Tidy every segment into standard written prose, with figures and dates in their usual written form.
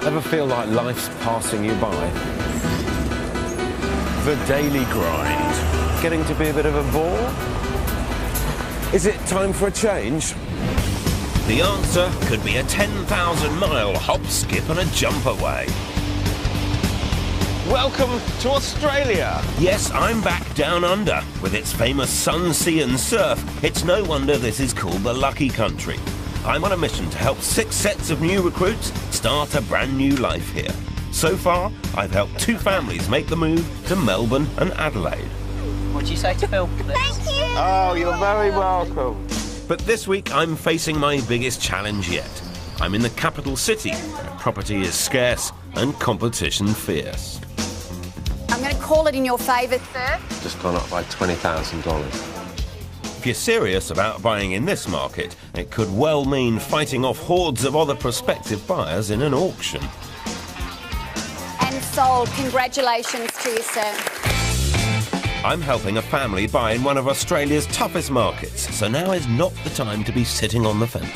Ever feel like life's passing you by? The daily grind. Getting to be a bit of a bore? Is it time for a change? The answer could be a 10,000-mile hop, skip and a jump away. Welcome to Australia! Yes, I'm back down under. With its famous sun, sea and surf, it's no wonder this is called the Lucky Country. I'm on a mission to help 6 sets of new recruits start a brand new life here. So far, I've helped 2 families make the move to Melbourne and Adelaide. What do you say to Phil? Thank you! Oh, you're very welcome. But this week, I'm facing my biggest challenge yet. I'm in the capital city, where property is scarce and competition fierce. I'm going to call it in your favour, sir. Just gone up by $20,000. If you're serious about buying in this market, it could well mean fighting off hordes of other prospective buyers in an auction. And sold. Congratulations to you, sir. I'm helping a family buy in one of Australia's toughest markets, so now is not the time to be sitting on the fence.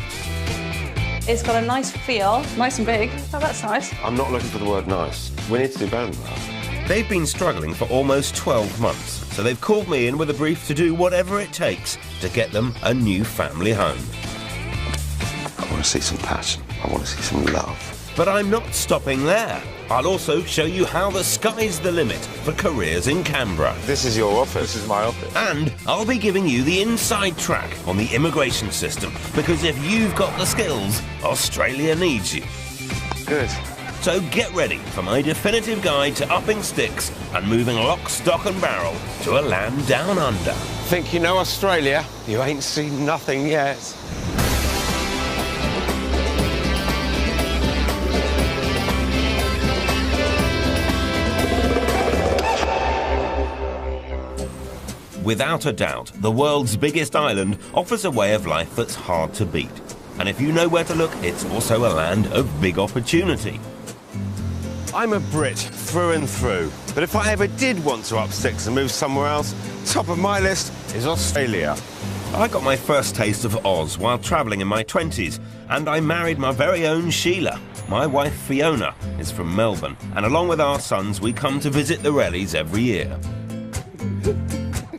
It's got a nice feel, nice and big. Oh, that's nice. I'm not looking for the word nice. We need to do better than that. They've been struggling for almost 12 months, so they've called me in with a brief to do whatever it takes to get them a new family home. I want to see some passion. I want to see some love. But I'm not stopping there. I'll also show you how the sky's the limit for careers in Canberra. This is your office. This is my office. And I'll be giving you the inside track on the immigration system, because if you've got the skills, Australia needs you. Good. So get ready for my definitive guide to upping sticks and moving lock, stock and barrel to a land down under. Think you know Australia? You ain't seen nothing yet. Without a doubt, the world's biggest island offers a way of life that's hard to beat. And if you know where to look, it's also a land of big opportunity. I'm a Brit through and through, but if I ever did want to up sticks and move somewhere else, top of my list is Australia. I got my first taste of Oz while travelling in my 20s, and I married my very own Sheila. My wife Fiona is from Melbourne, and along with our sons, we come to visit the Rellies every year.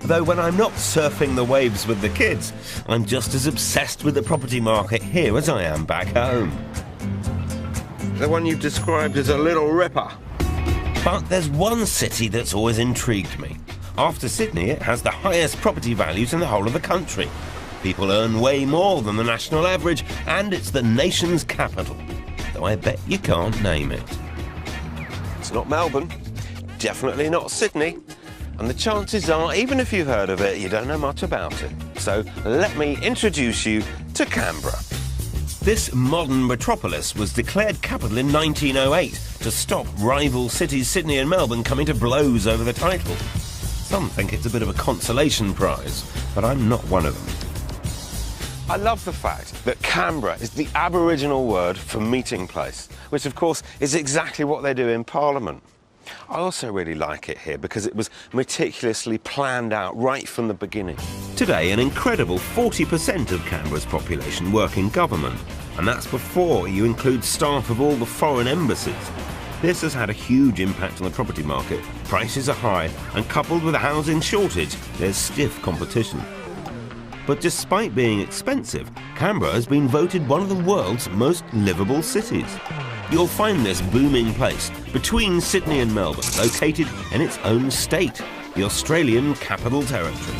Though when I'm not surfing the waves with the kids, I'm just as obsessed with the property market here as I am back home. The one you've described as a little ripper. But there's one city that's always intrigued me. After Sydney, it has the highest property values in the whole of the country. People earn way more than the national average, and it's the nation's capital. Though I bet you can't name it. It's not Melbourne, definitely not Sydney, and the chances are, even if you've heard of it, you don't know much about it. So let me introduce you to Canberra. This modern metropolis was declared capital in 1908 to stop rival cities Sydney and Melbourne coming to blows over the title. Some think it's a bit of a consolation prize, but I'm not one of them. I love the fact that Canberra is the Aboriginal word for meeting place, which of course is exactly what they do in Parliament. I also really like it here because it was meticulously planned out right from the beginning. Today, an incredible 40% of Canberra's population work in government, and that's before you include staff of all the foreign embassies. This has had a huge impact on the property market. Prices are high, and coupled with a housing shortage, there's stiff competition. But despite being expensive, Canberra has been voted one of the world's most livable cities. You'll find this booming place between Sydney and Melbourne, located in its own state, the Australian Capital Territory.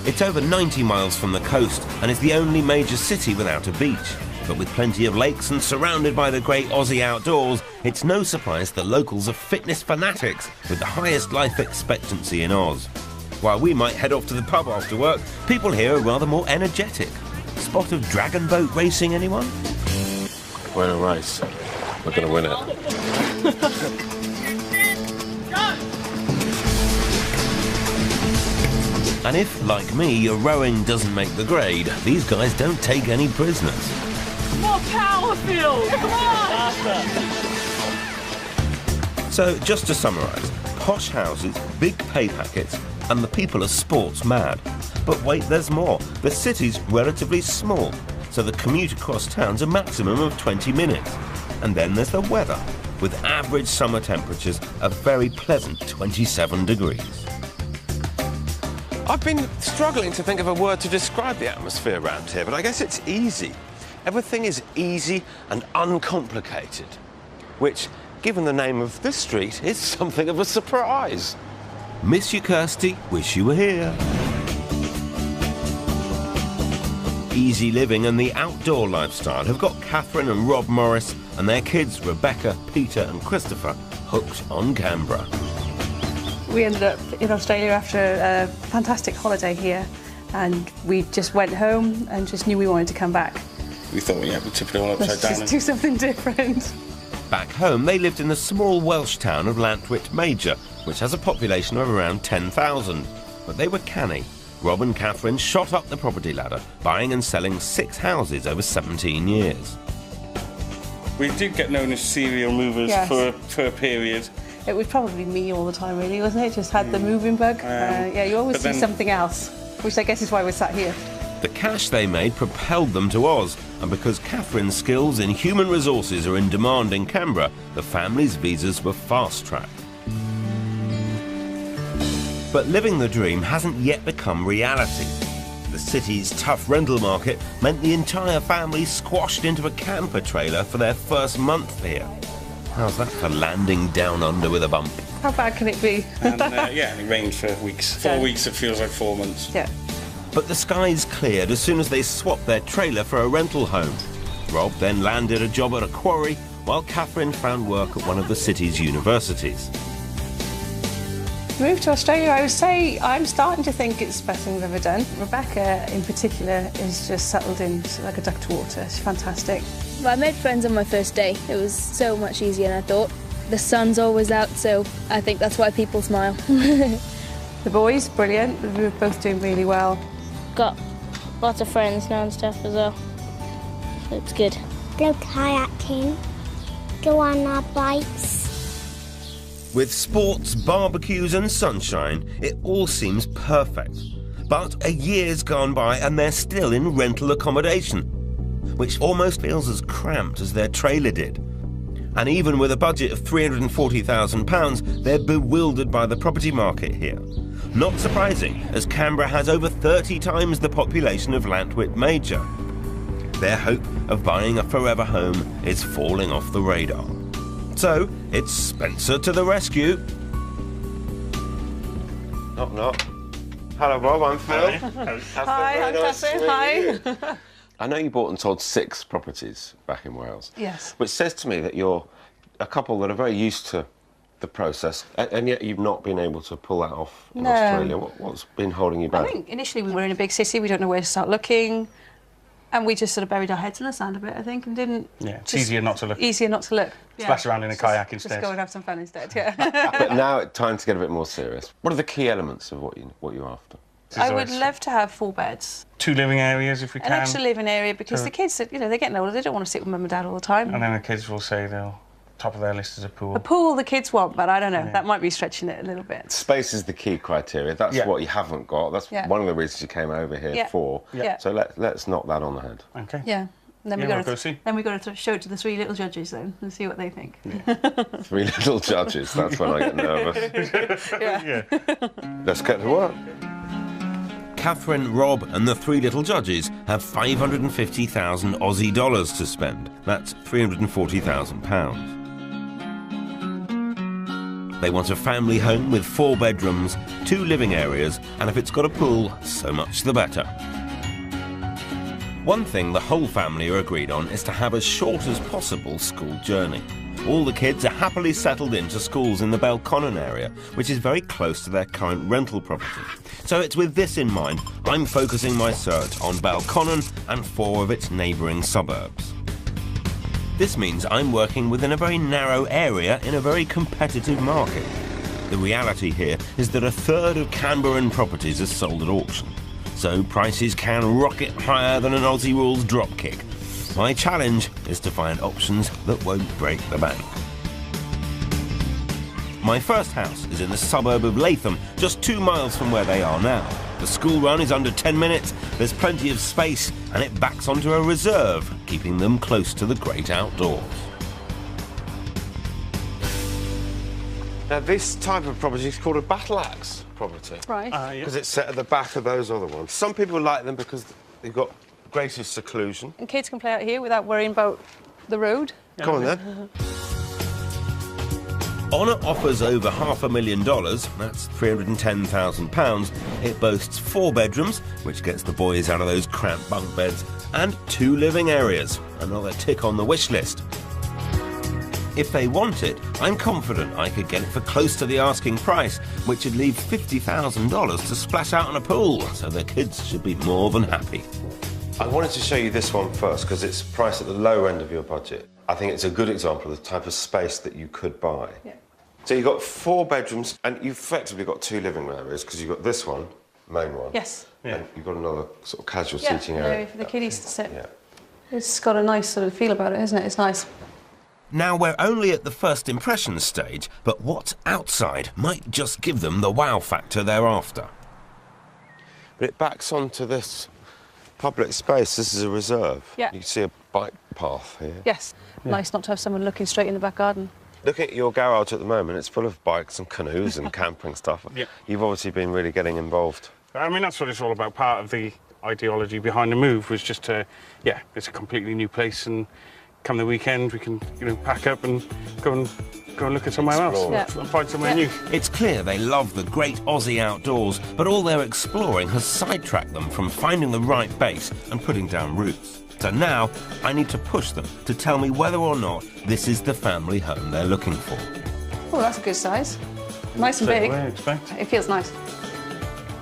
It's over 90 miles from the coast and is the only major city without a beach. But with plenty of lakes and surrounded by the great Aussie outdoors, it's no surprise the locals are fitness fanatics with the highest life expectancy in Oz. While we might head off to the pub after work, people here are rather more energetic. Spot of dragon boat racing, anyone? We're in a race. We're going to win it. And if, like me, your rowing doesn't make the grade, these guys don't take any prisoners. More power, Phil! Come on! So, just to summarise, posh houses, big pay packets, and the people are sports mad. But wait, there's more. The city's relatively small, so the commute across town's a maximum of 20 minutes. And then there's the weather. with average summer temperatures of very pleasant 27 degrees. I've been struggling to think of a word to describe the atmosphere around here, but I guess it's easy. Everything is easy and uncomplicated, which, given the name of this street, is something of a surprise. Miss you, Kirsty. Wish you were here. Easy living and the outdoor lifestyle have got Catherine and Rob Morris and their kids Rebecca, Peter and Christopher hooked on Canberra. We ended up in Australia after a fantastic holiday here, and we just went home and just knew we wanted to come back. We thought, yeah, we'd tip it all upside Let's down. just do something different. Back home, they lived in the small Welsh town of Llantwit Major, which has a population of around 10,000. But they were canny. Rob and Catherine shot up the property ladder, buying and selling 6 houses over 17 years. We did get known as serial movers Yes. for a period. It was probably me all the time, really, wasn't it? Just had the moving bug. Yeah, you always but see then- something else, which I guess is why we're sat here. The cash they made propelled them to Oz, and because Catherine's skills in human resources are in demand in Canberra, the family's visas were fast-tracked. But living the dream hasn't yet become reality. The city's tough rental market meant the entire family squashed into a camper trailer for their first month here. How's that for landing down under with a bump? How bad can it be? And yeah, and it rained for weeks. 4 Yeah. weeks, it feels like 4 months. Yeah. But the skies cleared as soon as they swapped their trailer for a rental home. Rob then landed a job at a quarry, while Catherine found work at one of the city's universities. Moved to Australia, I would say I'm starting to think it's the best thing we've ever done. Rebecca, in particular, is just settled in like a duck to water. She's fantastic. I made friends on my first day. It was so much easier than I thought. The sun's always out, so I think that's why people smile. The boys, brilliant. We were both doing really well. Got lots of friends now and stuff as well. So it's good. Go kayaking, go on our bikes. With sports, barbecues and sunshine, it all seems perfect. But a year's gone by and they're still in rental accommodation, which almost feels as cramped as their trailer did. And even with a budget of £340,000, they're bewildered by the property market here. Not surprising, as Canberra has over 30 times the population of Llantwit Major. Their hope of buying a forever home is falling off the radar. So, it's Spencer to the rescue. Knock, knock. Hello, Rob, I'm Phil. Hi, I'm Catherine. Hi. I know you bought and sold 6 properties back in Wales. Yes. Which says to me that you're a couple that are very used to the process, and yet you've not been able to pull that off in No. Australia. What's been holding you I back? think initially we were in a big city, we don't know where to start looking, and we just sort of buried our heads in the sand a bit, I think, and didn't... Yeah, it's just- easier not to look. Easier not to look. Splash around in a kayak instead. Just go and have some fun instead, yeah. But now it's time to get a bit more serious. What are the key elements of what you're after? I would love to have 4 beds. 2 living areas if we An can. extra living area, because the kids, you know, they're getting older, they don't want to sit with mum and dad all the time. And then the kids will say top of their list is a pool. A pool the kids want, but I don't know, that might be stretching it a little bit. Space is the key criteria. That's Yeah. what you haven't got. That's Yeah. one of the reasons you came over here Yeah. for. Yeah. So let's knock that on the head. Okay. Yeah. And then Yeah, we we'll got go see. Then we got to show it to the 3 little judges then and see what they think. 3 little judges. That's when I get nervous. Yeah. Let's get to work. Catherine, Rob and the 3 little judges have 550,000 Aussie dollars to spend. That's £340,000. They want a family home with 4 bedrooms, 2 living areas, and if it's got a pool, so much the better. One thing the whole family are agreed on is to have as short as possible school journey. All the kids are happily settled into schools in the Belconnen area, which is very close to their current rental property. So it's with this in mind, I'm focusing my search on Belconnen and 4 of its neighbouring suburbs. This means I'm working within a very narrow area in a very competitive market. The reality here is that 1/3 of Canberran properties are sold at auction, so prices can rocket higher than an Aussie rules dropkick. My challenge is to find options that won't break the bank. My first house is in the suburb of Latham, just 2 miles from where they are now. The school run is under 10 minutes, there's plenty of space, and it backs onto a reserve, keeping them close to the great outdoors. Now, this type of property is called a battle axe property. Right. Because it's set at the back of those other ones. Some people like them because they've got greater seclusion. And kids can play out here without worrying about the road. Come on, then. Honour offers over $500,000, that's £310,000. It boasts 4 bedrooms, which gets the boys out of those cramped bunk beds, and 2 living areas, another tick on the wish list. If they want it, I'm confident I could get it for close to the asking price, which would leave $50,000 to splash out in a pool, so their kids should be more than happy. I wanted to show you this one first because it's priced at the low end of your budget. I think it's a good example of the type of space that you could buy. Yeah. So you've got 4 bedrooms and you've effectively got 2 living areas because you've got this one, main one. Yes. And you've got another sort of casual seating area. For the kiddies to sit. Yeah. It's got a nice sort of feel about it, isn't it? It's nice. Now, we're only at the first impressions stage, but what's outside might just give them the wow factor they're after. But it backs onto this public space. This is a reserve. Yeah. You can see a bike path here. Yes. Nice not to have someone looking straight in the back garden. Looking at your garage at the moment, it's full of bikes and canoes and camping stuff. Yeah. You've obviously been really getting involved. I mean, that's what it's all about. Part of the ideology behind the move was just to, yeah, it's a completely new place, and come the weekend we can, you know, pack up and go and look at somewhere else and find somewhere new. It's clear they love the great Aussie outdoors, but all their exploring has sidetracked them from finding the right base and putting down roots. So now I need to push them to tell me whether or not this is the family home they're looking for. Oh, that's a good size. Nice and big. I expect. It feels nice.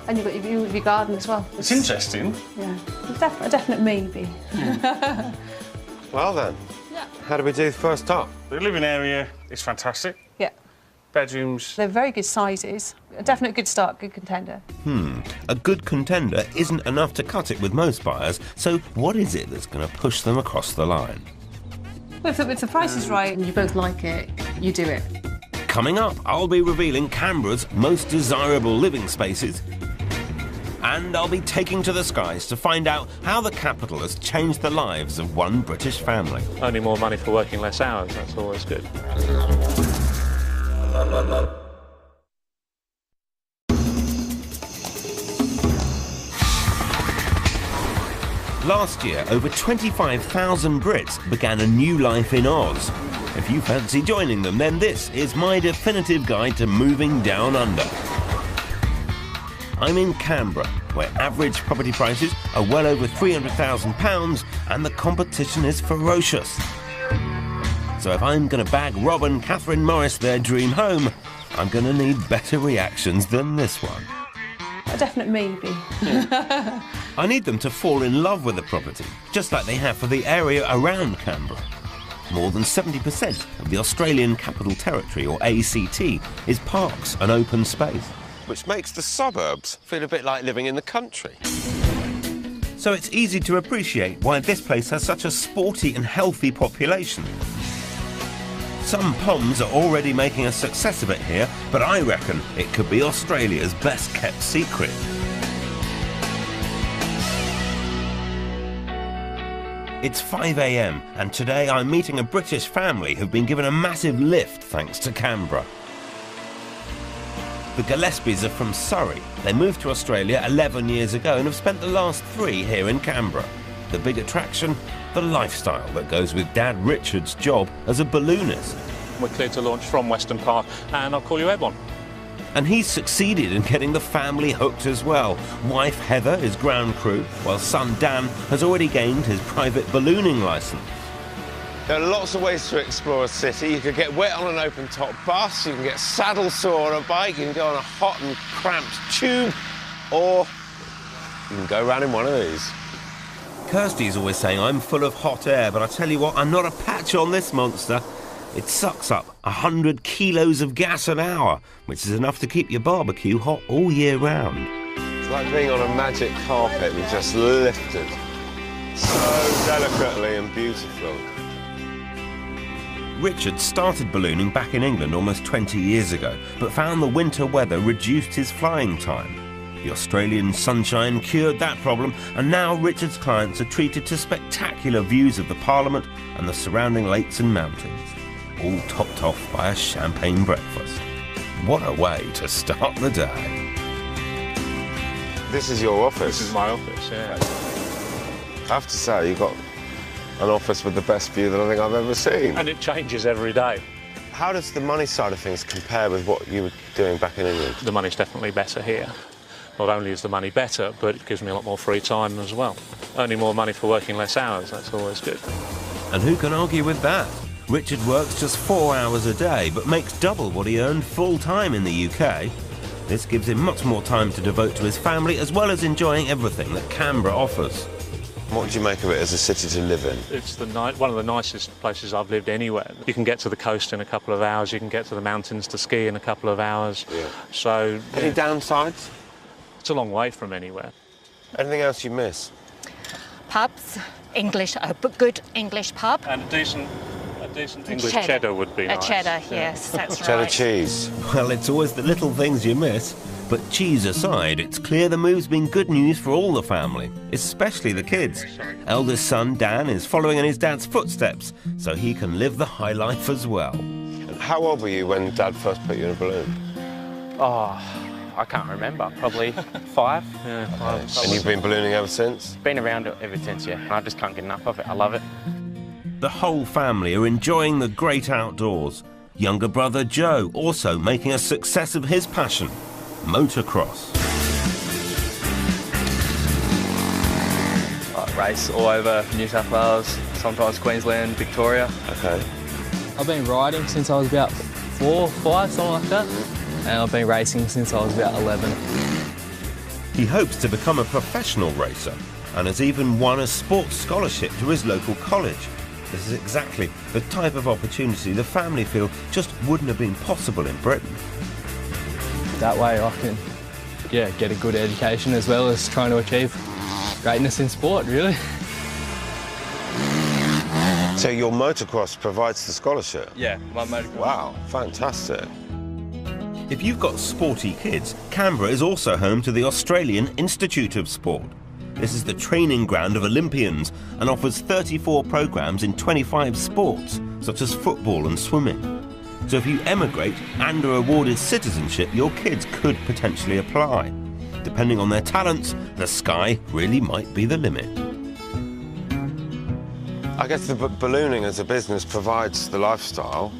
And you've got your view of your garden as well. It's interesting. Yeah, a definite maybe. Well then, how do we do first up? The living area is fantastic. Yeah. Bedrooms. They're very good sizes. A definite good start, good contender. A good contender isn't enough to cut it with most buyers, so what is it that's going to push them across the line? Well, if the price is right and you both like it, you do it. Coming up, I'll be revealing Canberra's most desirable living spaces. And I'll be taking to the skies to find out how the capital has changed the lives of one British family. Only more money for working less hours, that's always good. Last year, over 25,000 Brits began a new life in Oz. If you fancy joining them, then this is my definitive guide to moving down under. I'm in Canberra, where average property prices are well over £300,000 and the competition is ferocious. So if I'm going to bag Rob and Catherine Morris their dream home, I'm going to need better reactions than this one. A definite maybe. I need them to fall in love with the property, just like they have for the area around Canberra. More than 70% of the Australian Capital Territory, or ACT, is parks and open space. Which makes the suburbs feel a bit like living in the country. So it's easy to appreciate why this place has such a sporty and healthy population. Some POMs are already making a success of it here, but I reckon it could be Australia's best kept secret. It's 5 a.m. and today I'm meeting a British family who've been given a massive lift thanks to Canberra. The Gillespies are from Surrey. They moved to Australia 11 years ago and have spent the last 3 here in Canberra. The big attraction? The lifestyle that goes with Dad Richard's job as a balloonist. We're clear to launch from Western Park, and I'll call you airborne. And he's succeeded in getting the family hooked as well. Wife Heather is ground crew, while son Dan has already gained his private ballooning licence. There are lots of ways to explore a city. You could get wet on an open-top bus, you can get saddle sore on a bike, you can go on a hot and cramped tube, or you can go around in one of these. Kirsty's always saying I'm full of hot air, but I tell you what, I'm not a patch on this monster. It sucks up 100 kilos of gas an hour, which is enough to keep your barbecue hot all year round. It's like being on a magic carpet and just lifted so delicately and beautifully. Richard started ballooning back in England almost 20 years ago, but found the winter weather reduced his flying time. The Australian sunshine cured that problem, and now Richard's clients are treated to spectacular views of the Parliament and the surrounding lakes and mountains, all topped off by a champagne breakfast. What a way to start the day. This is your office? This is my office, yeah. I have to say, you've got an office with the best view that I think I've ever seen. And it changes every day. How does the money side of things compare with what you were doing back in England? The money's definitely better here. Not only is the money better, but it gives me a lot more free time as well. Earning more money for working less hours, that's always good. And who can argue with that? Richard works just 4 hours a day, but makes double what he earned full-time in the UK. This gives him much more time to devote to his family, as well as enjoying everything that Canberra offers. What do you make of it as a city to live in? It's one of the nicest places I've lived anywhere. You can get to the coast in a couple of hours, you can get to the mountains to ski in a couple of hours. Yeah. So, Any downsides? It's a long way from anywhere. Anything else you miss? Pubs, English, a good English pub. And a decent English cheddar would be nice. A cheddar, yes, that's right. Cheddar cheese. Well, it's always the little things you miss. But cheese aside, it's clear the move's been good news for all the family, especially the kids. Eldest son, Dan, is following in his dad's footsteps, so he can live the high life as well. How old were you when Dad first put you in a balloon? Oh, I can't remember. Probably 5. Yeah, Okay. And you've been ballooning ever since? Been around it ever since, yeah. And I just can't get enough of it. I love it. The whole family are enjoying the great outdoors. Younger brother Joe also making a success of his passion, motocross. I race all over New South Wales, sometimes Queensland, Victoria. Okay. I've been riding since I was about 4, 5, something like that. And I've been racing since I was about 11. He hopes to become a professional racer and has even won a sports scholarship to his local college. This is exactly the type of opportunity the family feel just wouldn't have been possible in Britain. That way I can, get a good education as well as trying to achieve greatness in sport, really. So your motocross provides the scholarship? Yeah, my motocross. Wow, fantastic. If you've got sporty kids, Canberra is also home to the Australian Institute of Sport. This is the training ground of Olympians and offers 34 programs in 25 sports, such as football and swimming. So if you emigrate and are awarded citizenship, your kids could potentially apply. Depending on their talents, the sky really might be the limit. I guess the ballooning as a business provides the lifestyle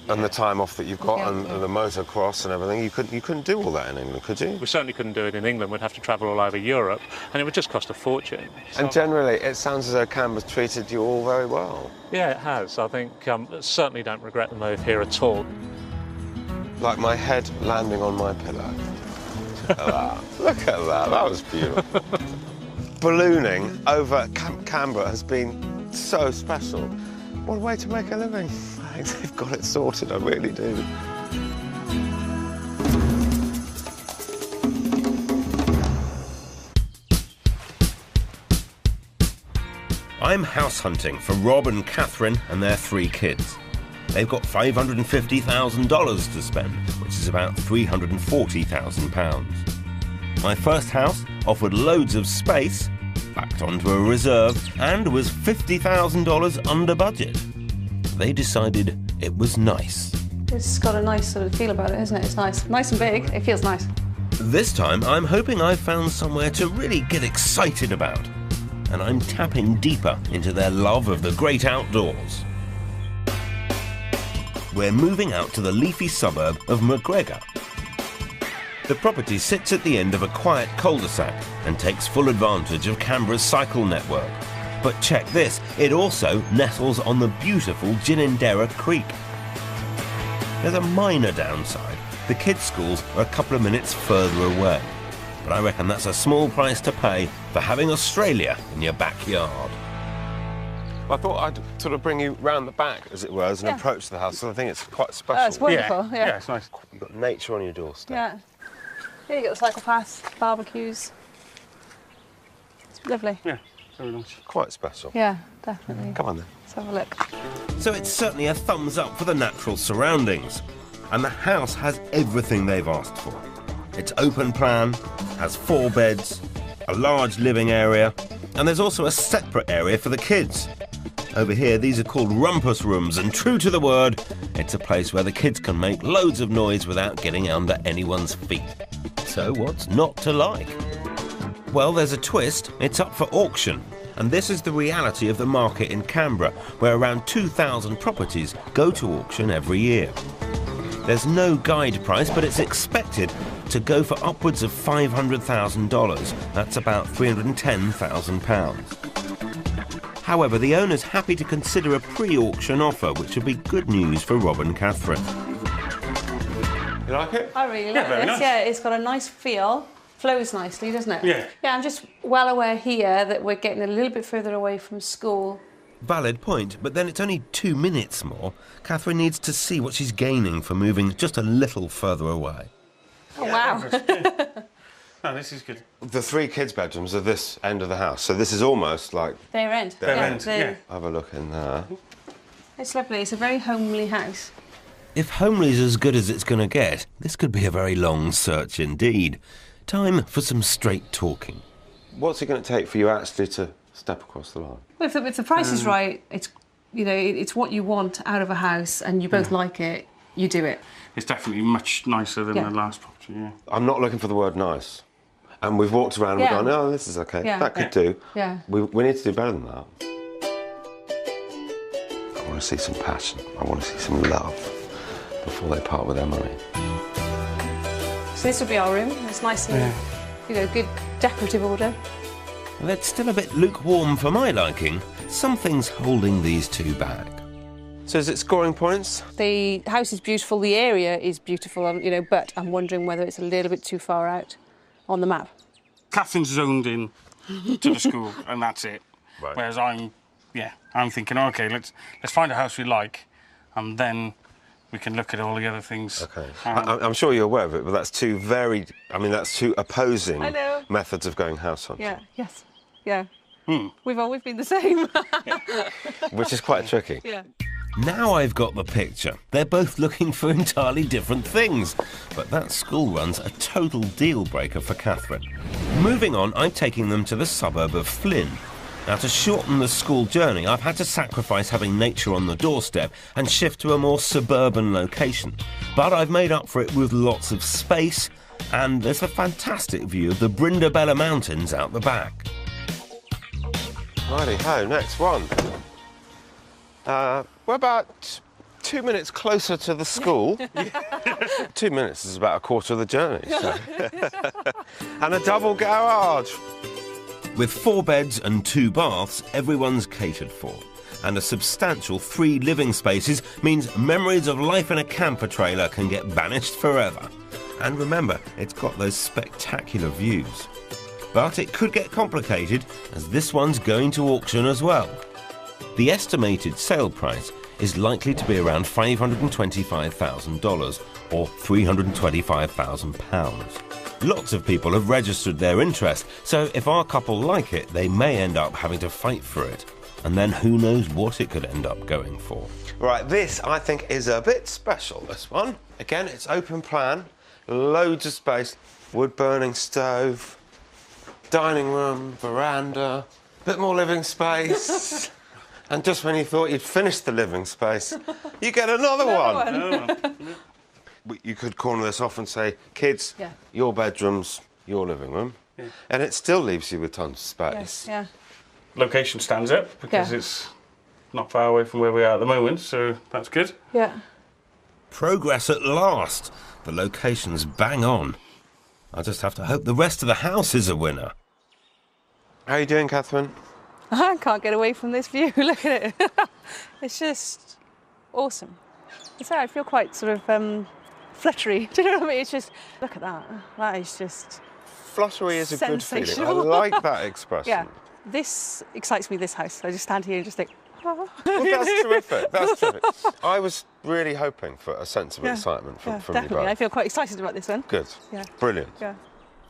and the time off that you've got, and the motocross and everything. You couldn't do all that in England, could you? We certainly couldn't do it in England. We'd have to travel all over Europe, and it would just cost a fortune. And generally, it sounds as though Canberra's treated you all very well. Yeah, it has. I think certainly don't regret the move here at all. Like my head landing on my pillow. Look at that. Look at that. That was beautiful. Ballooning over Canberra has been so special. What a way to make a living. I think they've got it sorted, I really do. I'm house hunting for Rob and Catherine and their 3 kids. They've got $550,000 to spend, which is about £340,000. My first house offered loads of space, backed onto a reserve, and was $50,000 under budget. They decided it was nice. It's got a nice sort of feel about it, isn't it? It's nice. Nice and big. It feels nice. This time, I'm hoping I've found somewhere to really get excited about. And I'm tapping deeper into their love of the great outdoors. We're moving out to the leafy suburb of McGregor. The property sits at the end of a quiet cul-de-sac and takes full advantage of Canberra's cycle network. But check this, it also nestles on the beautiful Ginninderra Creek. There's a minor downside. The kids' schools are a couple of minutes further away. But I reckon that's a small price to pay for having Australia in your backyard. I thought I'd sort of bring you round the back, as it were, as an approach to the house, so I think it's quite special. Oh, it's wonderful, yeah. It's nice. You've got nature on your doorstep. Yeah. Here you got the cycle paths, barbecues. It's lovely. Yeah, very nice. Quite special. Yeah, definitely. Come on then. Let's have a look. So it's certainly a thumbs up for the natural surroundings. And the house has everything they've asked for. It's open plan, has 4 beds, a large living area, and there's also a separate area for the kids. Over here, these are called rumpus rooms, and true to the word, it's a place where the kids can make loads of noise without getting under anyone's feet. So what's not to like? Well, there's a twist. It's up for auction. And this is the reality of the market in Canberra, where around 2,000 properties go to auction every year. There's no guide price, but it's expected to go for upwards of $500,000. That's about £310,000. However, the owner's happy to consider a pre-auction offer, which would be good news for Rob and Catherine. You like it? I really like this. Nice. Yeah, it's got a nice feel. Flows nicely, doesn't it? Yeah. Yeah, I'm just well aware here that we're getting a little bit further away from school. Valid point, but then it's only 2 minutes more. Catherine needs to see what she's gaining for moving just a little further away. Oh, wow. No, this is good. The 3 kids' bedrooms are this end of the house, so this is almost like... Their end. Their end, yeah. Have a look in there. It's lovely. It's a very homely house. If homely's as good as it's going to get, this could be a very long search indeed. Time for some straight talking. What's it going to take for you actually to step across the line? Well, if the price is right, it's, you know, it's what you want out of a house and you both like it, you do it. It's definitely much nicer than the last property, yeah. I'm not looking for the word nice. And we've walked around and we've gone, oh, this is okay. That could do. Yeah. We need to do better than that. I want to see some passion. I want to see some love before they part with their money. So this would be our room. It's nice and, you know, good decorative order. Well, it's still a bit lukewarm for my liking. Something's holding these two back. So is it scoring points? The house is beautiful, the area is beautiful, you know, but I'm wondering whether it's a little bit too far out on the map. Catherine's zoned in to the school, and that's it. Right. Whereas I'm thinking, OK, let's find a house we like, and then we can look at all the other things. OK. I'm sure you're aware of it, but that's two that's two opposing methods of going house hunting. Yeah, yes, yeah. We've always been the same. Which is quite tricky. Yeah. Now I've got the picture. They're both looking for entirely different things. But that school run's a total deal breaker for Catherine. Moving on, I'm taking them to the suburb of Flynn. Now, to shorten the school journey, I've had to sacrifice having nature on the doorstep and shift to a more suburban location. But I've made up for it with lots of space, and there's a fantastic view of the Brindabella Mountains out the back. Righty-ho, next one. We're about 2 minutes closer to the school. 2 minutes is about a quarter of the journey. So. And a double garage. With 4 beds and 2 baths, everyone's catered for. And a substantial 3 living spaces means memories of life in a camper trailer can get vanished forever. And remember, it's got those spectacular views. But it could get complicated, as this one's going to auction as well. The estimated sale price is likely to be around $525,000 or £325,000. Lots of people have registered their interest, so if our couple like it, they may end up having to fight for it. And then who knows what it could end up going for. Right, this I think is a bit special, this one. Again, it's open plan, loads of space, wood-burning stove, dining room, veranda, bit more living space. And just when you thought you'd finished the living space, you get another one. You could corner this off and say, kids, your bedroom's your living room. Yeah. And it still leaves you with tons of space. Yes, yeah. Location stands up because it's not far away from where we are at the moment, so that's good. Yeah. Progress at last. The location's bang on. I just have to hope the rest of the house is a winner. How are you doing, Catherine? I can't get away from this view. Look at it. It's just awesome. I feel quite sort of fluttery. Do you know what I mean? It's just, look at that. That is just fluttery is a good feeling. I like that expression. Yeah. This excites me, this house. I just stand here and just think, oh. Well, that's terrific. That's terrific. I was really hoping for a sense of excitement from you both. I feel quite excited about this one. Good. Yeah. Brilliant. Yeah.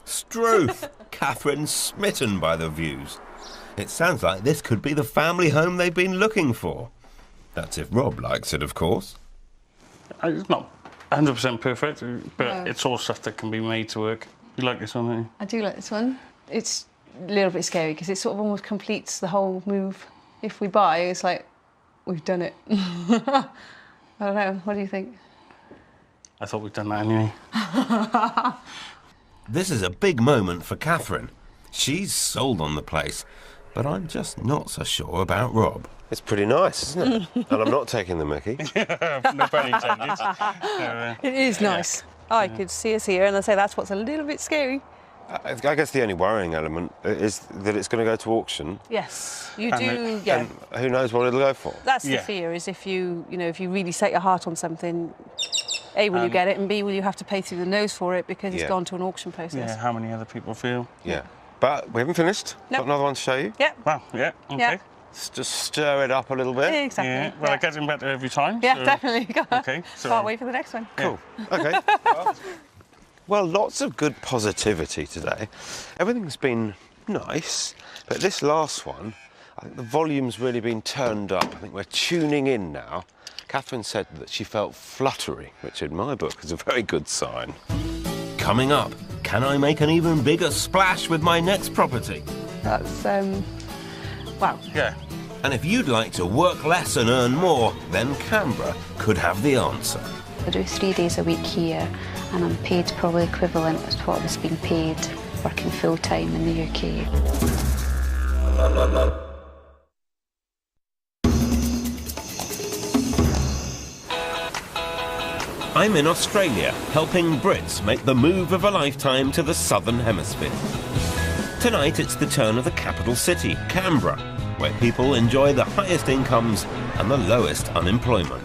Struth. Catherine's smitten by the views. It sounds like this could be the family home they've been looking for. That's if Rob likes it, of course. It's not 100% perfect, but it's all stuff that can be made to work. You like this one, don't you? I do like this one. It's a little bit scary because it sort of almost completes the whole move. If we buy, it's like, we've done it. I don't know, what do you think? I thought we'd done that anyway. This is a big moment for Catherine. She's sold on the place, but I'm just not so sure about Rob. It's pretty nice, isn't it? And I'm not taking the mickey. No pun intended. It is nice. I could see us here, and I say that's what's a little bit scary. I guess the only worrying element is that it's going to go to auction. Yes, you do. Yeah. And who knows what it'll go for? That's the fear, is if you really set your heart on something, A, will you get it, and B, will you have to pay through the nose for it because it's gone to an auction process. Yeah, how many other people feel? Yeah. But we haven't finished. Nope. Got another one to show you. Yep. Well, yeah, okay. Yeah. Just stir it up a little bit. Exactly. Yeah, well, it gets better every time. Yeah, so... definitely. Okay, so... Can't wait for the next one. Cool. Okay. Well, lots of good positivity today. Everything's been nice, but this last one, I think the volume's really been turned up. I think we're tuning in now. Catherine said that she felt fluttery, which in my book is a very good sign. Coming up, can I make an even bigger splash with my next property? That's, wow. Yeah. And if you'd like to work less and earn more, then Canberra could have the answer. I do 3 days a week here, and I'm paid probably equivalent to what I was being paid working full-time in the UK. I'm in Australia, helping Brits make the move of a lifetime to the Southern Hemisphere. Tonight it's the turn of the capital city, Canberra, where people enjoy the highest incomes and the lowest unemployment.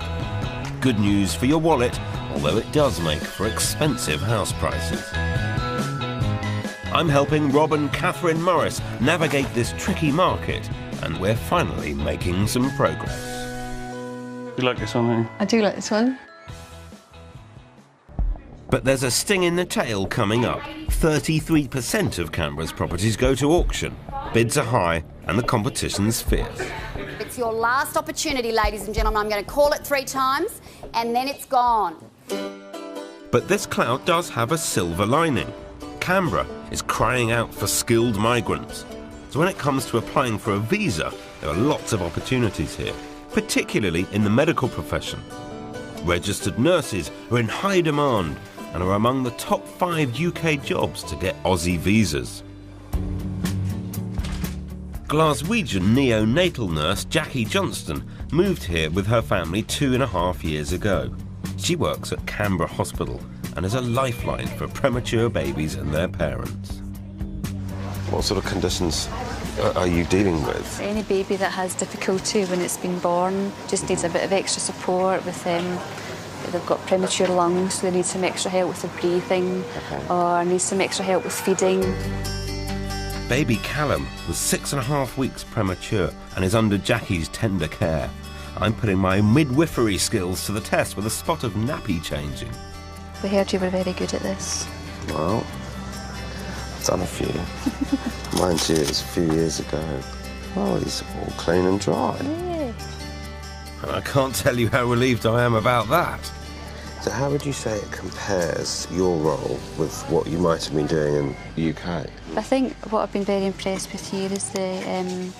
Good news for your wallet, although it does make for expensive house prices. I'm helping Rob and Catherine Morris navigate this tricky market, and we're finally making some progress. You like this one, don't you? I do like this one. But there's a sting in the tail coming up. 33% of Canberra's properties go to auction. Bids are high and the competition's fierce. It's your last opportunity, ladies and gentlemen. I'm going to call it 3 times and then it's gone. But this cloud does have a silver lining. Canberra is crying out for skilled migrants. So when it comes to applying for a visa, there are lots of opportunities here, particularly in the medical profession. Registered nurses are in high demand and are among the top 5 UK jobs to get Aussie visas. Glaswegian neonatal nurse Jackie Johnston moved here with her family 2.5 years ago. She works at Canberra Hospital and is a lifeline for premature babies and their parents. What sort of conditions are you dealing with? Any baby that has difficulty when it's been born just needs a bit of extra support with them. They've got premature lungs, so they need some extra help with the breathing, or need some extra help with feeding. Baby Callum was 6.5 weeks premature and is under Jackie's tender care. I'm putting my midwifery skills to the test with a spot of nappy changing. We heard you were very good at this. Well, I've done a few. Mind you, it was a few years ago. Oh, he's all clean and dry. Yeah. And I can't tell you how relieved I am about that. So how would you say it compares, your role, with what you might have been doing in the UK? I think what I've been very impressed with here is the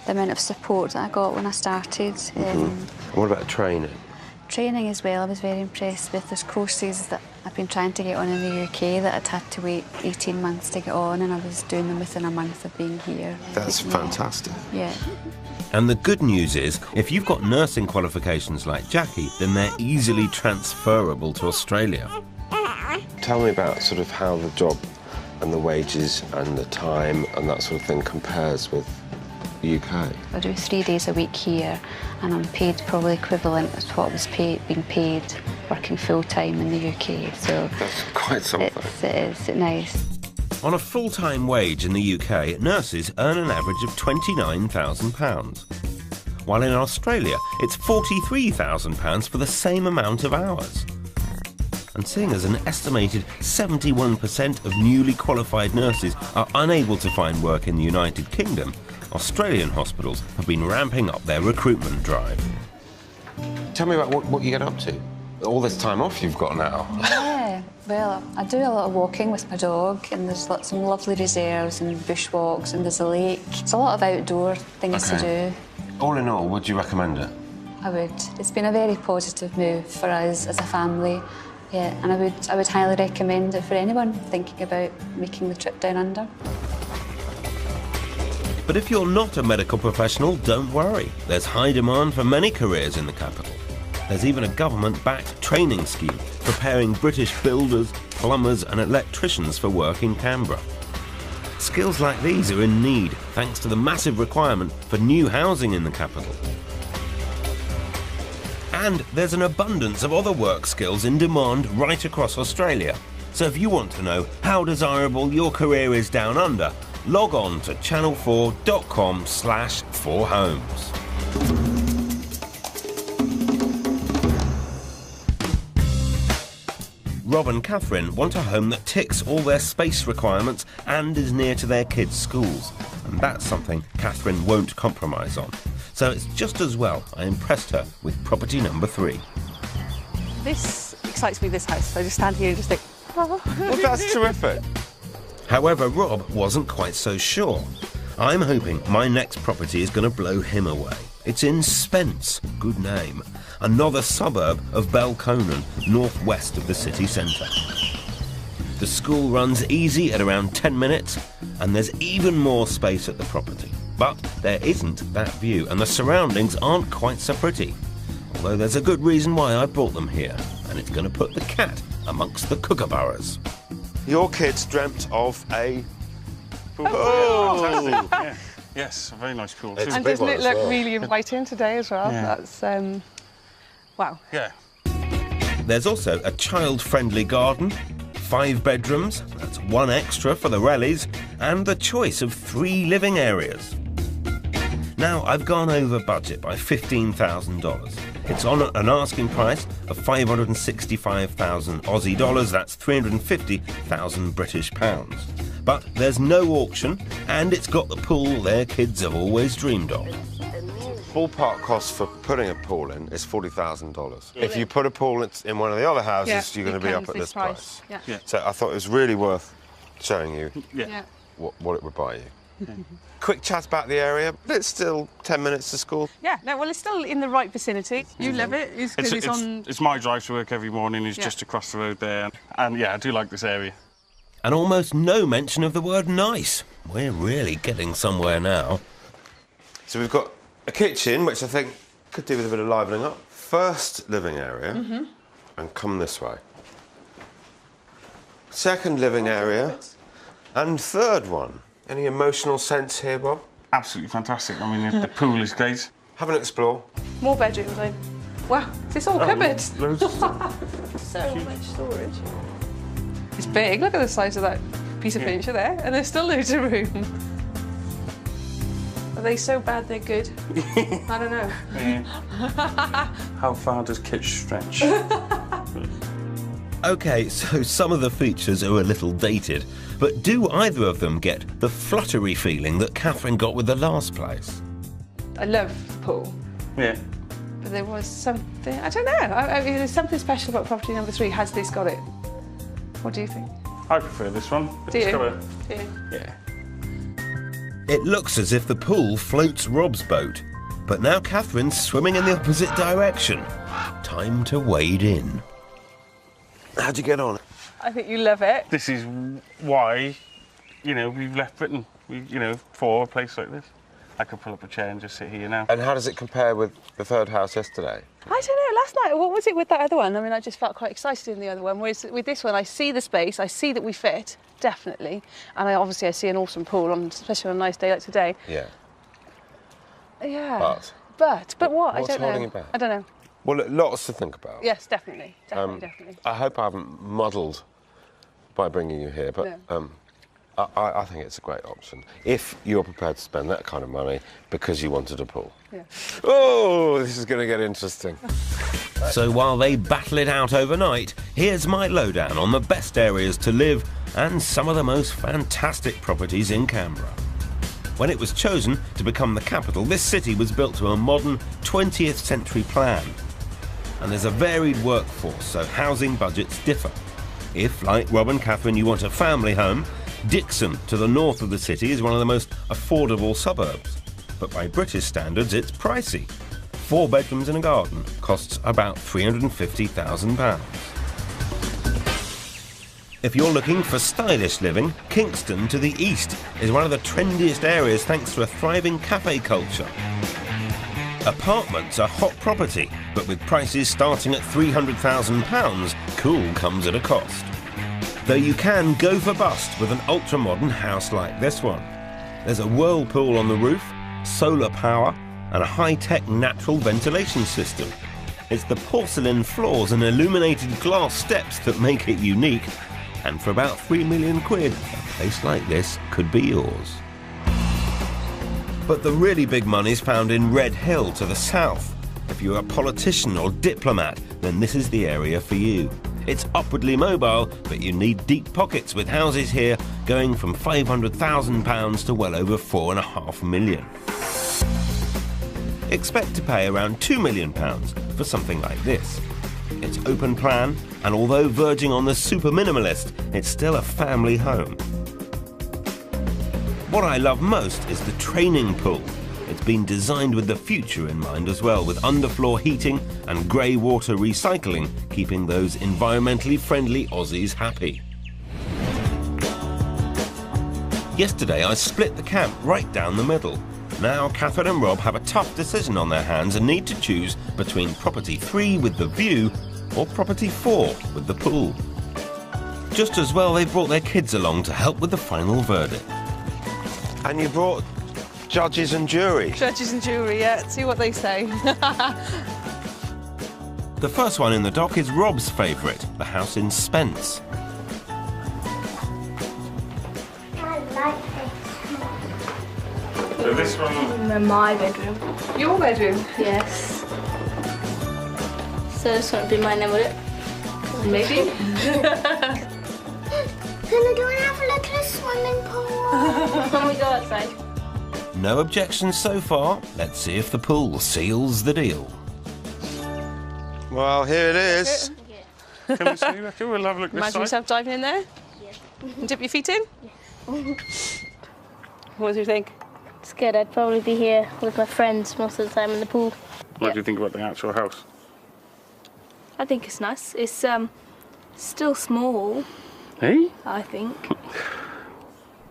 amount of support that I got when I started. What about training? Training as well, I was very impressed with. There's courses that I've been trying to get on in the UK that I'd had to wait 18 months to get on, and I was doing them within a month of being here. That's fantastic. Yeah. And the good news is, if you've got nursing qualifications like Jackie, then they're easily transferable to Australia. Tell me about sort of how the job and the wages and the time and that sort of thing compares with the UK. I do 3 days a week here, and I'm paid probably equivalent to what I was being paid working full-time in the UK. So that's quite something. It's nice. On a full-time wage in the UK, nurses earn an average of £29,000. While in Australia, it's £43,000 for the same amount of hours. And seeing as an estimated 71% of newly qualified nurses are unable to find work in the United Kingdom, Australian hospitals have been ramping up their recruitment drive. Tell me about what you get up to. All this time off you've got now. Yeah, well, I do a lot of walking with my dog, and there's some lovely reserves and bushwalks, and there's a lake. It's a lot of outdoor things to do. All in all, would you recommend it? I would. It's been a very positive move for us as a family. Yeah, and I would highly recommend it for anyone thinking about making the trip down under. But if you're not a medical professional, don't worry. There's high demand for many careers in the capital. There's even a government-backed training scheme preparing British builders, plumbers and electricians for work in Canberra. Skills like these are in need thanks to the massive requirement for new housing in the capital. And there's an abundance of other work skills in demand right across Australia. So if you want to know how desirable your career is down under, log on to channel4.com/4homes. Rob and Catherine want a home that ticks all their space requirements and is near to their kids' schools. And that's something Catherine won't compromise on. So it's just as well I impressed her with property number 3. This excites me, this house. I just stand here and just think, oh. Well, that's terrific. However, Rob wasn't quite so sure. I'm hoping my next property is going to blow him away. It's in Spence, good name, another suburb of Belconnen, northwest of the city centre. The school runs easy at around 10 minutes, and there's even more space at the property. But there isn't that view, and the surroundings aren't quite so pretty. Although there's a good reason why I brought them here, and it's going to put the cat amongst the kookaburras. Your kids dreamt of a... Oh! Yeah. Yes, a very nice pool too. And doesn't it look really inviting today as well? Yeah. That's, wow. Yeah. There's also a child-friendly garden, 5 bedrooms, that's 1 extra for the Rellies, and the choice of 3 living areas. Now, I've gone over budget by $15,000. It's on an asking price of 565,000 Aussie dollars, that's 350,000 British pounds. But there's no auction, and it's got the pool their kids have always dreamed of. Ballpark cost for putting a pool in is $40,000. If you put a pool in one of the other houses, you're going to be up at this price. Yeah. So I thought it was really worth showing you Yeah. what it would buy you. Quick chat about the area. It's still 10 minutes to school. Yeah, no, well, it's still in the right vicinity. You love it? It's my drive to work every morning, is just across the road there. And yeah, I do like this area. And almost no mention of the word nice. We're really getting somewhere now. So we've got a kitchen, which I think could do with a bit of livening up. First living area, and come this way. Second living area, and third one. Any emotional sense here, Bob? Absolutely fantastic. I mean, the pool is great. Have an explore. More bedrooms. Wow, is this all cupboards? Loads of stuff. So much storage. It's big. Look at the size of that piece of furniture there, and there's still loads of room. Are they so bad they're good? I don't know. Yeah. How far does kitsch stretch? OK, so some of the features are a little dated, but do either of them get the fluttery feeling that Catherine got with the last place? I love the pool. Yeah. But there was something, I don't know. I mean, there's something special about property number 3. Has this got it? What do you think? I prefer this one. Do you? Do you? Yeah. It looks as if the pool floats Rob's boat, but now Catherine's swimming in the opposite direction. Time to wade in. How'd you get on? I think you love it. This is why, we've left Britain, for a place like this. I could pull up a chair and just sit here now. And how does it compare with the third house yesterday? I don't know, last night, what was it with that other one? I mean, I just felt quite excited in the other one, whereas with this one, I see the space, I see that we fit, definitely, and I see an awesome pool, especially on a nice day like today. Yeah. Yeah. But what? What's I don't know. holding you back? I don't know. Well, lots to think about. Yes, definitely. Definitely. I hope I haven't muddled by bringing you here, but I think it's a great option if you're prepared to spend that kind of money because you wanted a pool. Yeah. Oh, this is going to get interesting. So while they battle it out overnight, here's my lowdown on the best areas to live and some of the most fantastic properties in Canberra. When it was chosen to become the capital, this city was built to a modern 20th century plan. And there's a varied workforce, so housing budgets differ. If, like Rob and Catherine, you want a family home, Dixon, to the north of the city, is one of the most affordable suburbs. But by British standards, it's pricey. 4 bedrooms and a garden costs about £350,000. If you're looking for stylish living, Kingston to the east is one of the trendiest areas thanks to a thriving cafe culture. Apartments are hot property, but with prices starting at £300,000, cool comes at a cost. Though you can go for bust with an ultra-modern house like this one. There's a whirlpool on the roof, solar power, and a high-tech natural ventilation system. It's the porcelain floors and illuminated glass steps that make it unique. And for about £3 million, a place like this could be yours. But the really big money's found in Red Hill to the south. If you're a politician or diplomat, then this is the area for you. It's upwardly mobile, but you need deep pockets with houses here going from £500,000 to well over £4.5 million. Expect to pay around £2 million for something like this. It's open plan, and although verging on the super minimalist, it's still a family home. What I love most is the training pool. It's been designed with the future in mind as well, with underfloor heating and grey water recycling, keeping those environmentally friendly Aussies happy. Yesterday I split the camp right down the middle. Now Catherine and Rob have a tough decision on their hands and need to choose between property 3 with the view or property 4 with the pool. Just as well they've brought their kids along to help with the final verdict. And you brought judges and jury. Judges and jury, yeah. See what they say. The first one in the dock is Rob's favourite, the house in Spence. I like this. So this one... My bedroom. Your bedroom? Yes. So this won't be mine then, would it? Maybe. Can I go and have a look at a swimming pool? When we go outside. No objections so far. Let's see if the pool seals the deal. Well, here it is. Can we see? Reckon we'll have a look this Imagine side. yourself diving in there? Yeah. And dip your feet in? Yeah. What do you think? It's good. I'd probably be here with my friends most of the time in the pool. What do you think about the actual house? I think it's nice. It's still small. Hey? I think.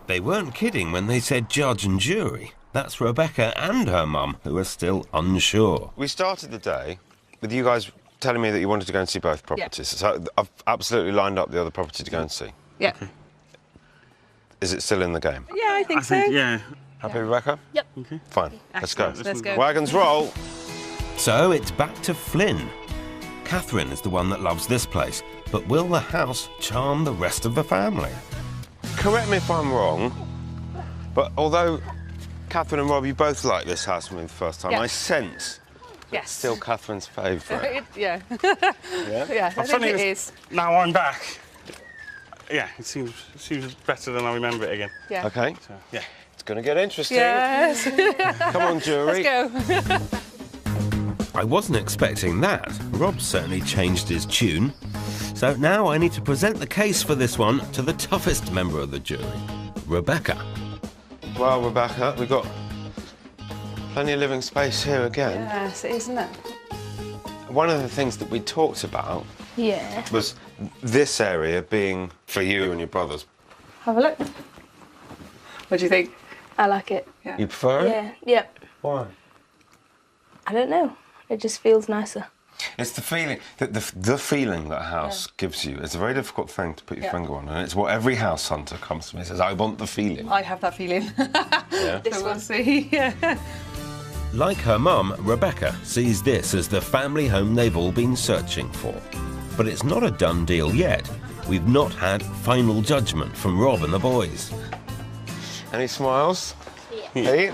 They weren't kidding when they said judge and jury. That's Rebecca and her mum who are still unsure. We started the day with you guys telling me that you wanted to go and see both properties. Yeah. So I've absolutely lined up the other property to go and see. Yeah. Okay. Is it still in the game? Yeah, I think so. Yeah. Happy, Rebecca? Yep. Okay. Fine. Let's go. Let's go. Wagons roll. So it's back to Flynn. Catherine is the one that loves this place, but will the house charm the rest of the family? Correct me if I'm wrong, but although Catherine and Rob, you both like this house from the first time, I sense yes. it's still Catherine's favourite. Yeah. Yeah? Yeah, I think it is. Now I'm back. Yeah, it seems better than I remember it again. Yeah. OK. So, yeah. It's going to get interesting. Yes. Come on, jury. Let's go. I wasn't expecting that. Rob certainly changed his tune. So now I need to present the case for this one to the toughest member of the jury, Rebecca. Well, Rebecca, we've got plenty of living space here again. Yes, it is, isn't it? One of the things that we talked about Yeah. was this area being for you and your brothers. Have a look. What do you think? I like it. Yeah. You prefer it? Yeah. Yep. Why? I don't know. It just feels nicer. It's the feeling that the feeling that a house gives you. It's a very difficult thing to put your finger on, and it's what every house hunter comes to me and says, I want the feeling. I have that feeling. Yeah. So we'll see. Yeah. Like her mum, Rebecca sees this as the family home they've all been searching for. But it's not a done deal yet. We've not had final judgment from Rob and the boys. Any smiles? Yeah. Hey?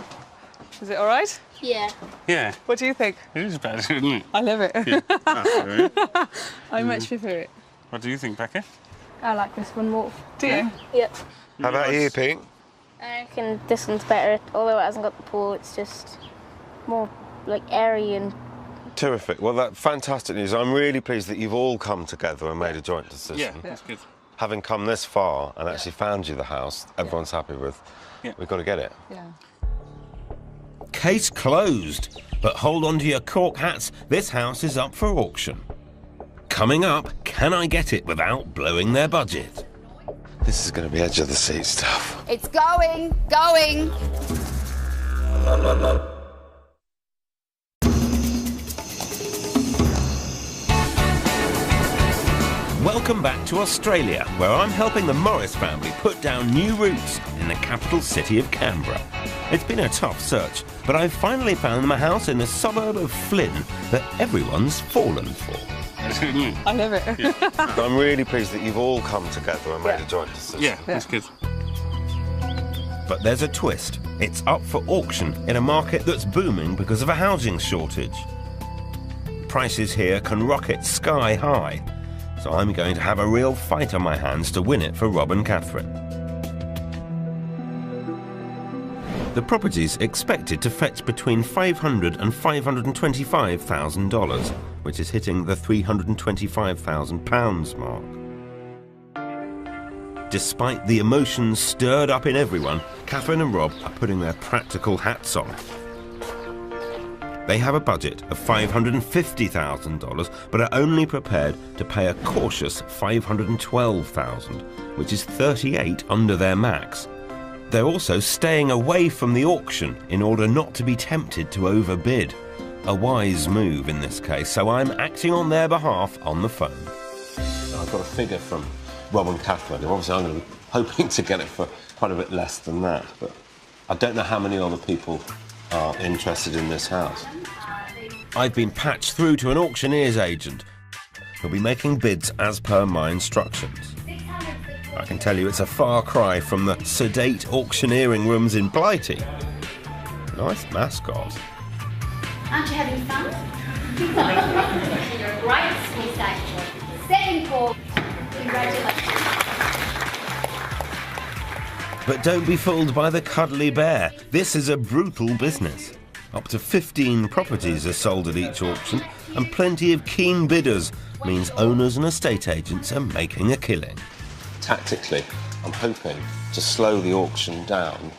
Is it all right? Yeah. Yeah. What do you think? It is better, isn't it? I love it. Yeah. Absolutely. I much prefer it. What do you think, Becca? I like this one more. Do you? Yep. How about you, Pete? I reckon this one's better. Although it hasn't got the pool, it's just more like airy and... Terrific. Well, that's fantastic news. I'm really pleased that you've all come together and made a joint decision. Yeah, that's good. Having come this far and actually found you the house everyone's happy with, we've got to get it. Yeah. Case closed. But hold on to your cork hats, this house is up for auction. Coming up, can I get it without blowing their budget? This is going to be edge of the seat stuff. It's going. Welcome back to Australia, where I'm helping the Morris family put down new roots in the capital city of Canberra. It's been a tough search, but I've finally found them a house in the suburb of Flynn that everyone's fallen for. I love it. Yeah. I'm really pleased that you've all come together and made a joint decision. Yeah, that's good. But there's a twist. It's up for auction in a market that's booming because of a housing shortage. Prices here can rocket sky high, so I'm going to have a real fight on my hands to win it for Rob and Catherine. The property's expected to fetch between $500,000 and $525,000, which is hitting the £325,000 mark. Despite the emotions stirred up in everyone, Catherine and Rob are putting their practical hats on. They have a budget of $550,000, but are only prepared to pay a cautious $512,000, which is 38 under their max. They're also staying away from the auction in order not to be tempted to overbid. A wise move in this case, so I'm acting on their behalf on the phone. I've got a figure from Rob and Catherine. Obviously, I'm going to be hoping to get it for quite a bit less than that, but I don't know how many other people are interested in this house. I've been patched through to an auctioneer's agent who'll be making bids as per my instructions. I can tell you it's a far cry from the sedate auctioneering rooms in Blighty. Nice mascot. Aren't you having fun? You're a great mistake. Second call. Congratulations. But don't be fooled by the cuddly bear. This is a brutal business. Up to 15 properties are sold at each auction, and plenty of keen bidders means owners and estate agents are making a killing. Tactically, I'm hoping to slow the auction down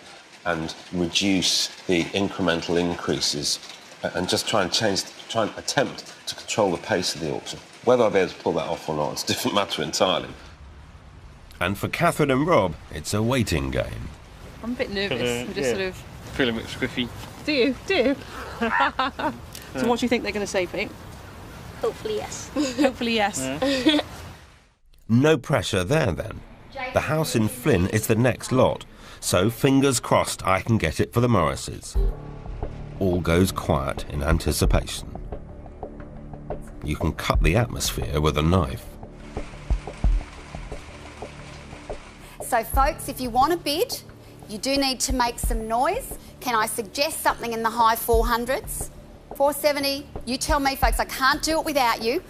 and reduce the incremental increases and just try and attempt to control the pace of the auction. Whether I'll be able to pull that off or not, it's a different matter entirely. And for Catherine and Rob, it's a waiting game. I'm a bit nervous. I'm just sort of... Feel a bit squiffy. Do you? So what do you think they're going to say, Pete? Hopefully yes. Hopefully yes. No pressure there then. The house in Flynn is the next lot, so fingers crossed I can get it for the Morrises. All goes quiet in anticipation. You can cut the atmosphere with a knife. So, folks, if you want to bid, you do need to make some noise. Can I suggest something in the high 400s? 470, you tell me, folks, I can't do it without you.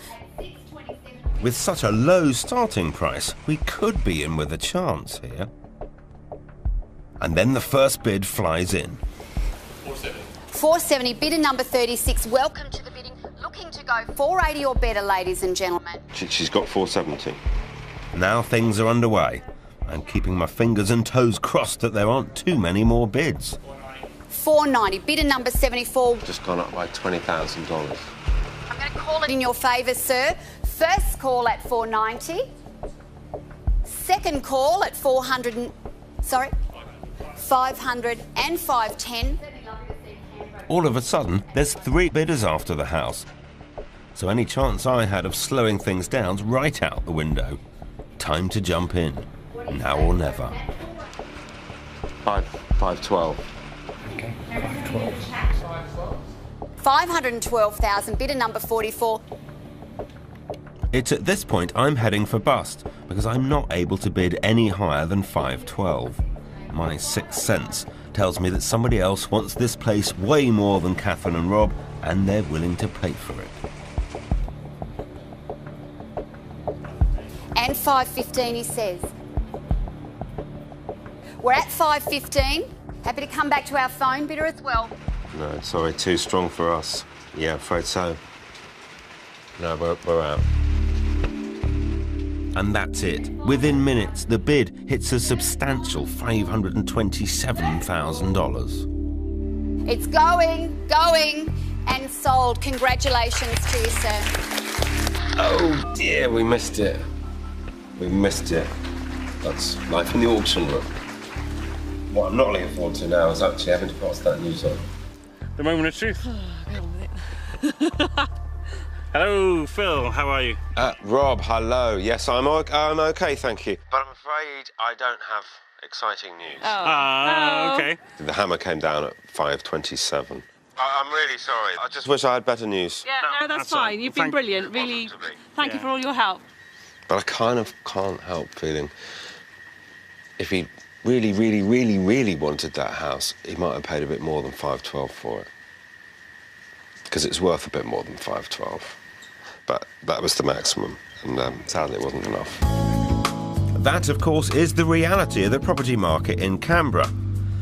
With such a low starting price, we could be in with a chance here. And then the first bid flies in. 470, bidder number 36. Welcome to the bidding. Looking to go 480 or better, ladies and gentlemen. She's got 470. Now things are underway. I'm keeping my fingers and toes crossed that there aren't too many more bids. 490, bidder number 74. Just gone up by $20,000. I'm going to call it in your favour, sir. First call at 490. Second call at 500 and 510. All of a sudden, there's 3 bidders after the house. So any chance I had of slowing things down's right out the window. Time to jump in. Now or never. 512. Okay, 512. 512,000, bidder number 44. It's at this point I'm heading for bust because I'm not able to bid any higher than 512. My sixth sense tells me that somebody else wants this place way more than Catherine and Rob, and they're willing to pay for it. And 515, he says. We're at 515. Happy to come back to our phone bidder as well. No, sorry, too strong for us. Yeah, afraid so. No, we're out. And that's it. Within minutes, the bid hits a substantial $527,000. It's going, and sold. Congratulations to you, sir. Oh dear, we missed it. We missed it. That's life in the auction room. What I'm not looking forward to now is actually having to pass that news on. The moment of truth. Hello, Phil. How are you? Rob, hello. Yes, I'm okay, thank you. But I'm afraid I don't have exciting news. Okay. The hammer came down at 5:27. I'm really sorry. I just wish I had better news. Yeah, no, that's fine. You've been brilliant. Really, thank you for all your help. But I kind of can't help feeling if he really wanted that house, he might have paid a bit more than 512 for it. Because it's worth a bit more than 512. But that was the maximum, and sadly it wasn't enough. That, of course, is the reality of the property market in Canberra.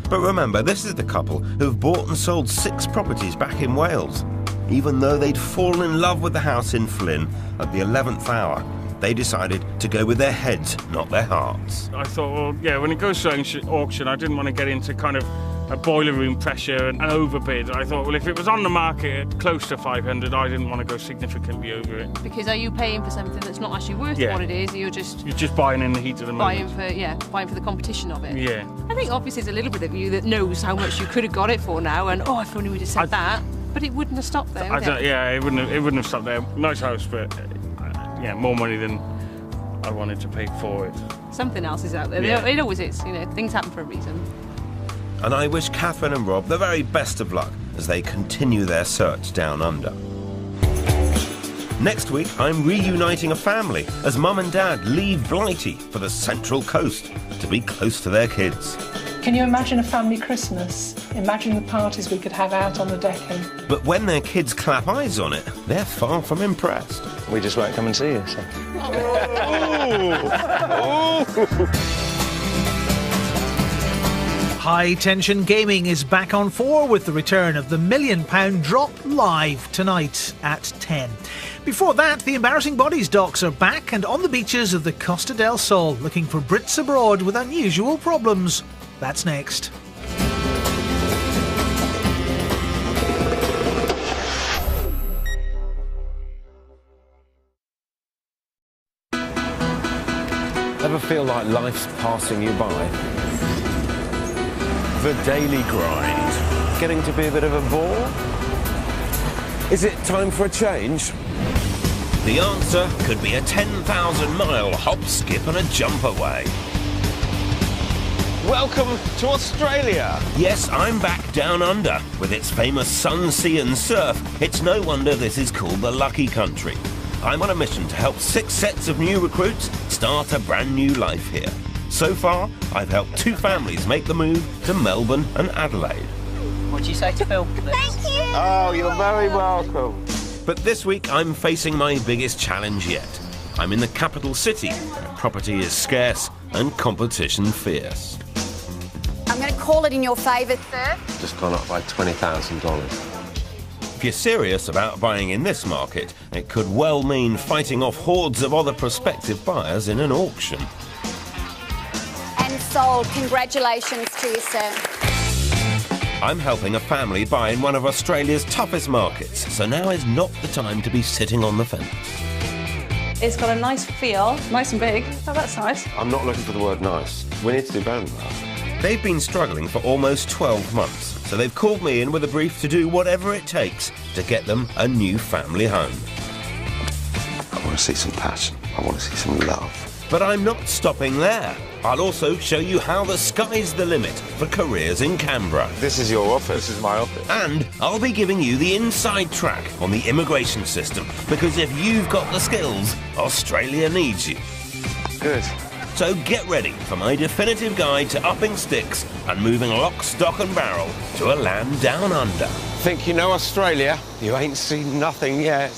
But remember, this is the couple who've bought and sold 6 properties back in Wales. Even though they'd fallen in love with the house in Flynn at the 11th hour, they decided to go with their heads, not their hearts. I thought, well, yeah, when it goes to auction, I didn't want to get into kind of a boiler room pressure and overbid. I thought, well, if it was on the market at close to 500, I didn't want to go significantly over it. Because are you paying for something that's not actually worth what it is? You're just buying in the heat of the moment. Buying for the competition of it. Yeah. I think obviously there's a little bit of you that knows how much you could have got it for now, and if only we'd have said that. But it wouldn't have stopped there. It wouldn't have stopped there. Nice house, but more money than I wanted to pay for it. Something else is out there. Yeah. It always is. Things happen for a reason. And I wish Catherine and Rob the very best of luck as they continue their search down under. Next week, I'm reuniting a family as Mum and Dad leave Blighty for the Central Coast to be close to their kids. Can you imagine a family Christmas? Imagine the parties we could have out on the decking. But when their kids clap eyes on it, they're far from impressed. We just won't come and see you, so. High Tension Gaming is back on 4 with the return of the £1 million drop live tonight at 10. Before that, the Embarrassing Bodies docs are back and on the beaches of the Costa del Sol looking for Brits abroad with unusual problems. That's next. Ever feel like life's passing you by? The daily grind. Getting to be a bit of a bore? Is it time for a change? The answer could be a 10,000-mile hop, skip and a jump away. Welcome to Australia. Yes, I'm back down under. With its famous sun, sea and surf, it's no wonder this is called the Lucky Country. I'm on a mission to help 6 sets of new recruits start a brand new life here. So far, I've helped 2 families make the move to Melbourne and Adelaide. What do you say to Phil? Thank you! Oh, you're very welcome. But this week, I'm facing my biggest challenge yet. I'm in the capital city, where property is scarce and competition fierce. I'm going to call it in your favour, sir. Just gone up by $20,000. If you're serious about buying in this market, it could well mean fighting off hordes of other prospective buyers in an auction. And sold. Congratulations to you, sir. I'm helping a family buy in one of Australia's toughest markets, so now is not the time to be sitting on the fence. It's got a nice feel, nice and big. Oh, that's nice. I'm not looking for the word nice. We need to do better than that. They've been struggling for almost 12 months, so they've called me in with a brief to do whatever it takes to get them a new family home. I want to see some passion. I want to see some love. But I'm not stopping there. I'll also show you how the sky's the limit for careers in Canberra. This is your office. This is my office. And I'll be giving you the inside track on the immigration system, because if you've got the skills, Australia needs you. Good. So get ready for my definitive guide to upping sticks and moving lock, stock and barrel to a land down under. Think you know Australia? You ain't seen nothing yet.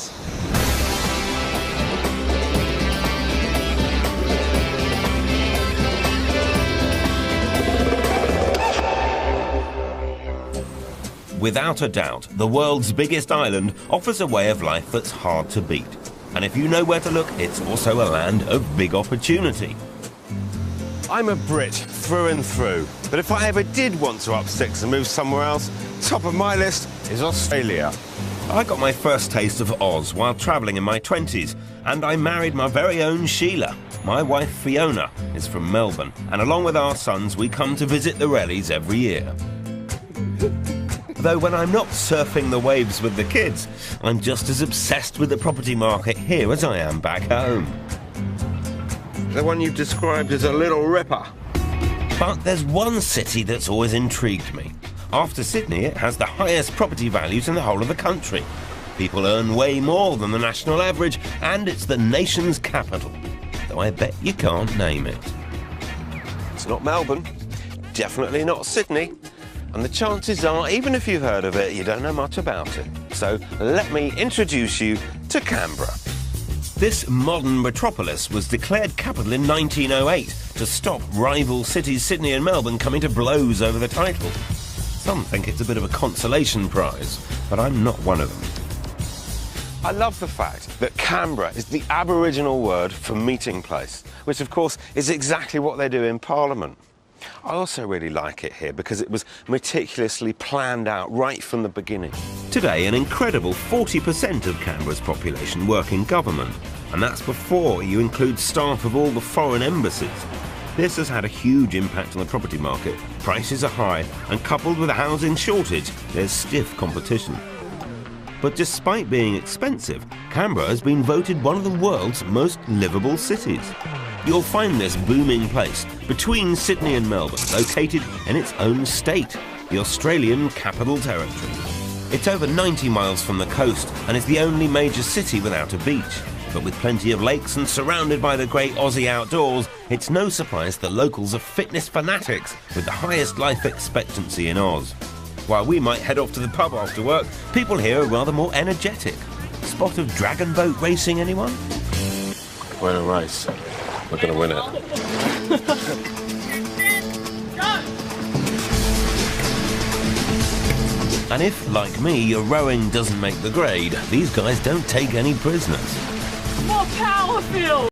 Without a doubt, the world's biggest island offers a way of life that's hard to beat. And if you know where to look, it's also a land of big opportunity. I'm a Brit through and through, but if I ever did want to up sticks and move somewhere else, Top of my list is Australia. I got my first taste of Oz while travelling in my 20s, and I married my very own Sheila. My wife Fiona is from Melbourne, and along with our sons we come to visit the Rellies every year. Though when I'm not surfing the waves with the kids, I'm just as obsessed with the property market here as I am back home. The one you've described as a little ripper. But there's one city that's always intrigued me. After Sydney, it has the highest property values in the whole of the country. People earn way more than the national average, and it's the nation's capital. Though I bet you can't name it. It's not Melbourne, definitely not Sydney, and the chances are, even if you've heard of it, you don't know much about it. So let me introduce you to Canberra. This modern metropolis was declared capital in 1908 to stop rival cities Sydney and Melbourne coming to blows over the title. Some think it's a bit of a consolation prize, but I'm not one of them. I love the fact that Canberra is the Aboriginal word for meeting place, which of course is exactly what they do in Parliament. I also really like it here because it was meticulously planned out right from the beginning. Today, an incredible 40% of Canberra's population work in government, and that's before you include staff of all the foreign embassies. This has had a huge impact on the property market. Prices are high, and coupled with a housing shortage, there's stiff competition. But despite being expensive, Canberra has been voted one of the world's most livable cities. You'll find this booming place between Sydney and Melbourne, located in its own state, the Australian Capital Territory. It's over 90 miles from the coast and is the only major city without a beach. But with plenty of lakes and surrounded by the great Aussie outdoors, it's no surprise the locals are fitness fanatics with the highest life expectancy in Oz. While we might head off to the pub after work, people here are rather more energetic. Spot of dragon boat racing, anyone? We're in a race. We're going to win it. And if, like me, your rowing doesn't make the grade, these guys don't take any prisoners. More power, Phil!